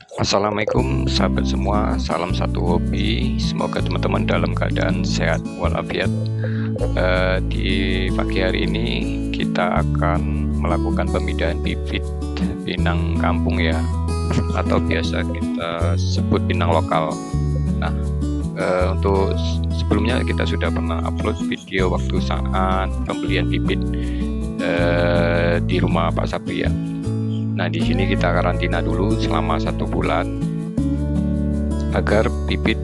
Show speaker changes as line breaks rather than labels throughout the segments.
Assalamualaikum sahabat semua, salam satu hobi. Semoga teman-teman dalam keadaan sehat walafiat. Di pagi hari ini kita akan melakukan pemindahan bibit pinang kampung ya, atau biasa kita sebut pinang lokal. Nah, untuk sebelumnya kita sudah pernah upload video waktu saat pembelian bibit di rumah Pak Sabri ya. Nah, di sini kita karantina dulu selama 1 bulan agar bibit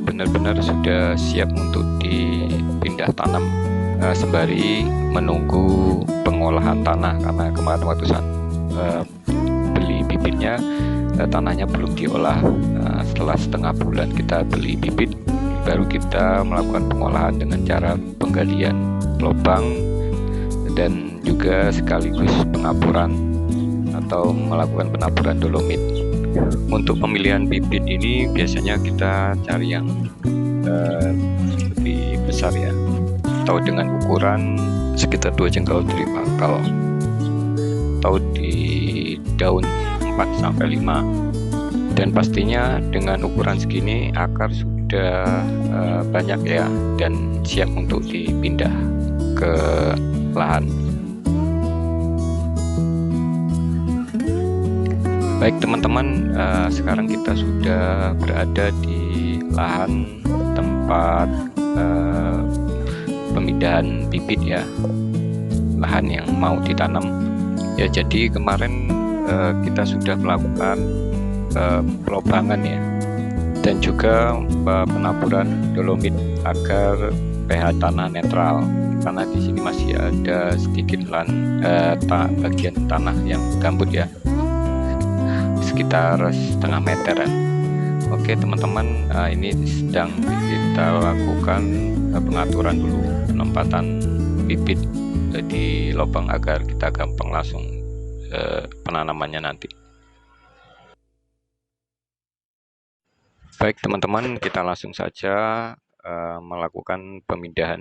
benar-benar sudah siap untuk dipindah tanam, sembari menunggu pengolahan tanah, karena kemarin waktu saat beli bibitnya tanahnya belum diolah. Setelah setengah bulan kita beli bibit, baru kita melakukan pengolahan dengan cara penggalian lubang dan juga sekaligus pengapuran atau melakukan penaburan dolomit. Untuk pemilihan bibit ini biasanya kita cari yang lebih besar ya, atau dengan ukuran sekitar 2 jengkal dari pangkal, atau di daun 4-5, dan pastinya dengan ukuran segini akar sudah banyak ya dan siap untuk dipindah ke lahan. Baik teman-teman, sekarang kita sudah berada di lahan tempat pemindahan bibit ya, lahan yang mau ditanam ya. Jadi kemarin kita sudah melakukan pelobangan ya, dan juga penaburan dolomit agar pH tanah netral, karena di sini masih ada sedikit bagian tanah yang gambut ya, sekitar setengah meteran. Oke teman-teman, ini sedang kita lakukan pengaturan dulu penempatan bibit di lubang agar kita gampang langsung penanamannya nanti. Baik teman-teman, kita langsung saja melakukan pemindahan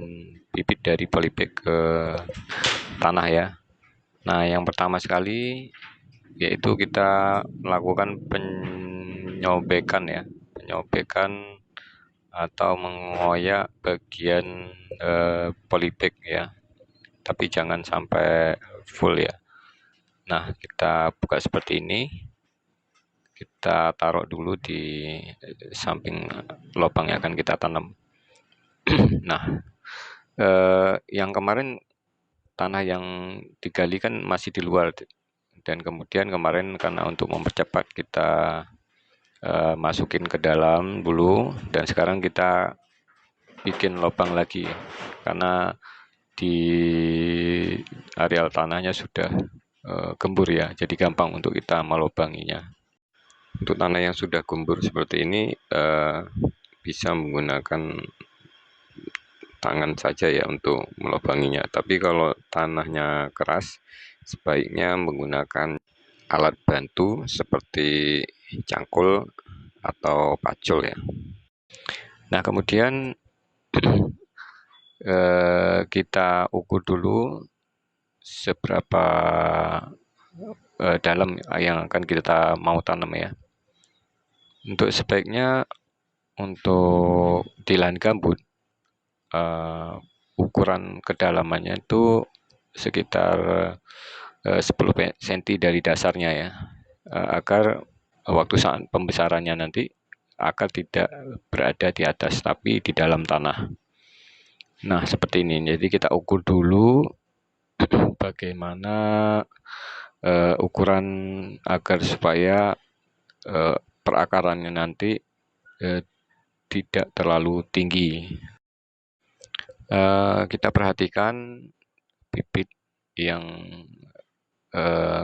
bibit dari polybag ke tanah ya. Nah, yang pertama sekali yaitu kita melakukan penyobekan ya, penyobekan atau mengoyak bagian polybag ya, tapi jangan sampai full ya. Nah, kita buka seperti ini, kita taruh dulu di samping lubang yang akan kita tanam. Nah, yang kemarin tanah yang digali kan masih di luar, dan kemudian kemarin karena untuk mempercepat kita masukin ke dalam dulu, dan sekarang kita bikin lubang lagi karena di areal tanahnya sudah gembur ya, jadi gampang untuk kita melubanginya. Untuk tanah yang sudah gembur seperti ini bisa menggunakan tangan saja ya untuk melubanginya, tapi kalau tanahnya keras sebaiknya menggunakan alat bantu seperti cangkul atau pacul ya. Nah, kemudian kita ukur dulu seberapa dalam yang akan kita mau tanam ya. Untuk sebaiknya untuk di lahan gambut ukuran kedalamannya itu sekitar 10 cm dari dasarnya ya, agar waktu saat pembesarannya nanti akar tidak berada di atas tapi di dalam tanah. Nah, seperti ini. Jadi kita ukur dulu bagaimana ukuran agar supaya perakarannya nanti tidak terlalu tinggi. Kita perhatikan bibit yang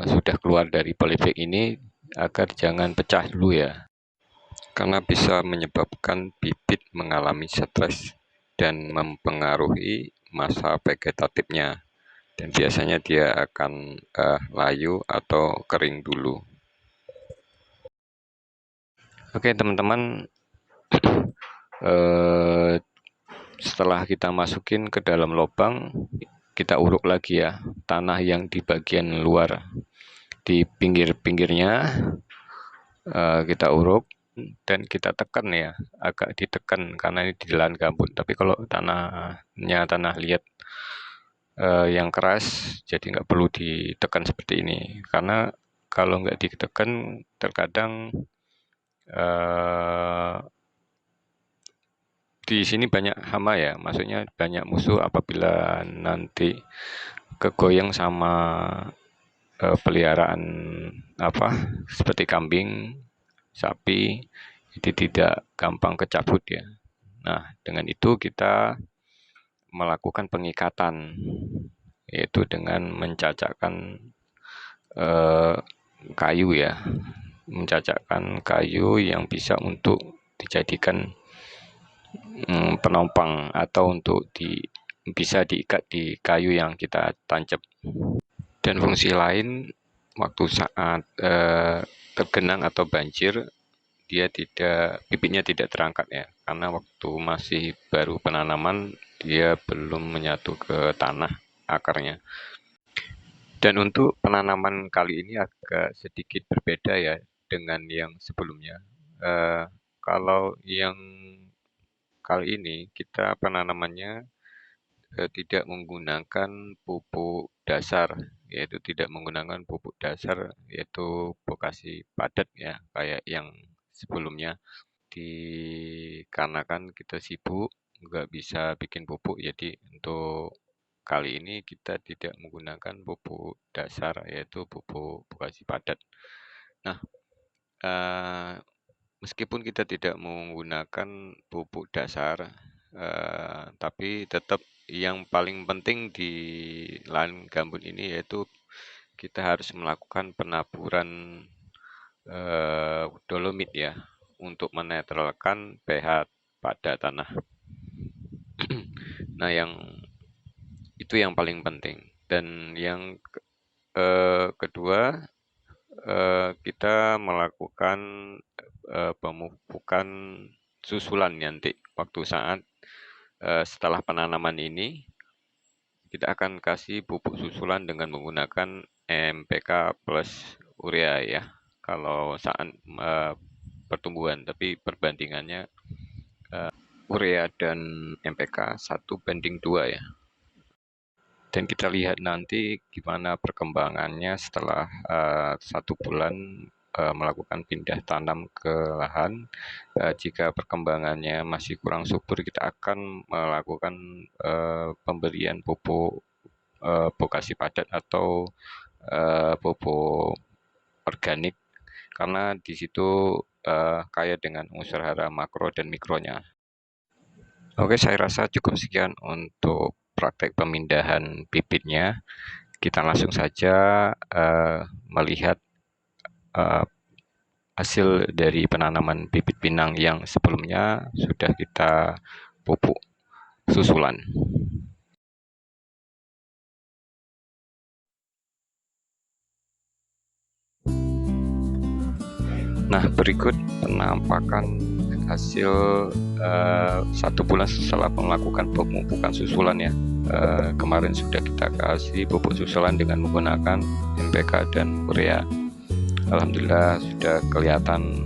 sudah keluar dari polybag ini agar jangan pecah dulu ya, karena bisa menyebabkan bibit mengalami stres dan mempengaruhi masa vegetatifnya, dan biasanya dia akan layu atau kering dulu. Oke teman-teman, setelah kita masukin ke dalam lubang, kita uruk lagi ya tanah yang di bagian luar, di pinggir-pinggirnya kita uruk dan kita tekan ya, agak ditekan karena ini di lahan gambut. Tapi kalau tanahnya tanah liat yang keras, jadi nggak perlu ditekan seperti ini. Karena kalau nggak ditekan, terkadang di sini banyak hama ya, maksudnya banyak musuh apabila nanti kegoyang sama peliharaan apa seperti kambing, sapi, itu tidak gampang kecabut ya. Nah, dengan itu kita melakukan pengikatan, yaitu dengan mencacakkan kayu ya, mencacakkan kayu yang bisa untuk dijadikan penopang atau untuk bisa diikat di kayu yang kita tancap. Dan fungsi lain, waktu saat tergenang atau banjir, bibitnya tidak terangkat ya, karena waktu masih baru penanaman dia belum menyatu ke tanah akarnya. Dan untuk penanaman kali ini agak sedikit berbeda ya dengan yang sebelumnya. Kalau yang kali ini kita penanamannya tidak menggunakan pupuk dasar, yaitu Bokasi padat ya, kayak yang sebelumnya. Dikarenakan kita sibuk nggak bisa bikin pupuk, jadi untuk kali ini kita tidak menggunakan pupuk dasar, yaitu pupuk Bokasi padat. Nah, meskipun kita tidak menggunakan pupuk dasar, tapi tetap yang paling penting di lahan gambut ini yaitu kita harus melakukan penaburan dolomit ya, untuk menetralkan pH pada tanah. Nah, itu yang paling penting. Dan yang kedua, kita melakukan pemupukan susulan nanti waktu saat setelah penanaman ini. Kita akan kasih pupuk susulan dengan menggunakan NPK plus urea ya, kalau saat pertumbuhan, tapi perbandingannya urea dan NPK 1:2 ya. Dan kita lihat nanti gimana perkembangannya setelah 1 bulan melakukan pindah tanam ke lahan. Jika perkembangannya masih kurang subur, kita akan melakukan pemberian pupuk Bokasi padat atau pupuk organik, karena di situ kaya dengan unsur hara makro dan mikronya. Oke, saya rasa cukup sekian untuk praktek pemindahan bibitnya. Kita langsung saja melihat hasil dari penanaman bibit pinang yang sebelumnya sudah kita pupuk susulan. Nah, berikut penampakan hasil 1 bulan setelah melakukan pemupukan susulan ya. Kemarin sudah kita kasih pupuk susulan dengan menggunakan NPK dan urea. Alhamdulillah sudah kelihatan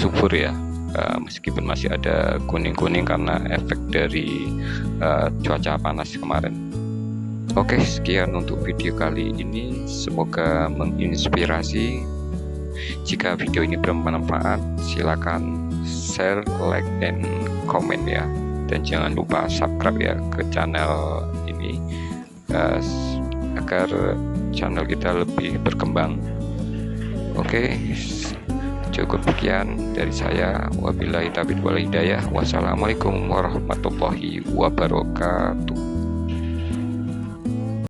subur ya, meskipun masih ada kuning-kuning karena efek dari cuaca panas kemarin. Oke, sekian untuk video kali ini, semoga menginspirasi. Jika video ini bermanfaat, silakan share, like, dan komen ya. Dan jangan lupa subscribe ya ke channel ini, agar channel kita lebih berkembang. Oke, cukup sekian dari saya. Wabillahi taufiq wal hidayah. Wassalamualaikum warahmatullahi wabarakatuh.